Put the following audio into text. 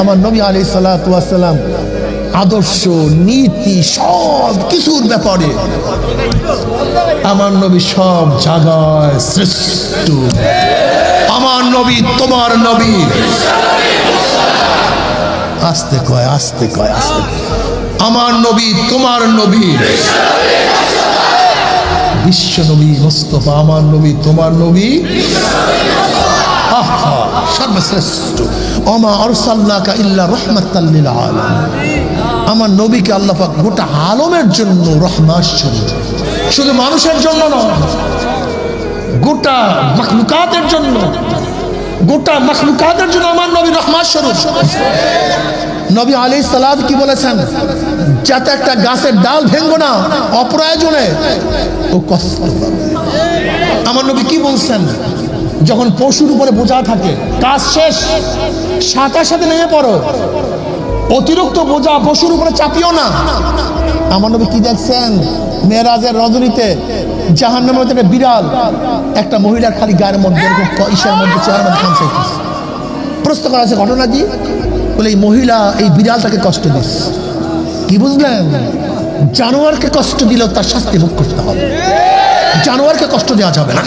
আমার নবী আলাইহিস সালাতু ওয়াস সালাম আদর্শ নীতি সব কিছুর ব্যাপারে আমার নবী সব জায়গায় শ্রেষ্ঠ। আমার নবী তোমার নবী, আস্তে কয় আস্তে কয় আস্তে, আমার নবী তোমার নবী, বিশ্ব নবী মুস্তাফা আমার নবী তোমার নবী সর্বশ্রেষ্ঠ। ওমা আরসালনাকা ইল্লা রাহমাতাল লিল আলামিন। আমার নবীকে আল্লাহ পাক গোটা আলমের জন্য রহমত স্বরূপ, শুধু মানুষের জন্য নয়, গোটা মাখলুকাতের জন্য, গোটা মাখলুকাতের জন্য আমার নবী রহমত স্বরূপ। নবী আলাইহিস সালাত কি বলেছেন? যাতে একটা গাছের ডাল ভেঙো না অপ্রয়োজনে, ও কষ্ট পাবে। আমার নবী কি বলছেন? যখন পশুর উপরে বোঝা থাকে, কাজ শেষ, সাথে সাথে নেমে পড়ো, অতিরিক্ত বোঝা পশুর উপরে চাপিও না। আমার নবী কি দেখছেন? মেরাজের রজনীতে জাহান্নামের মধ্যে একটা বিড়াল একটা মহিলার খালি গায়ের মধ্যে ইশার মধ্যে চেহারার মধ্যে খান চাইতেছে। প্রশ্ন করা আছে ঘটনা কি? বলে এই মহিলা এই বিড়ালটাকে কষ্ট দিচ্ছে। কি বুঝলেন? জানোয়ারকে কষ্ট দিলেও তার শাস্তি ভোগ করতে হবে, জানোয়ারকে কষ্ট দেওয়া যাবে না।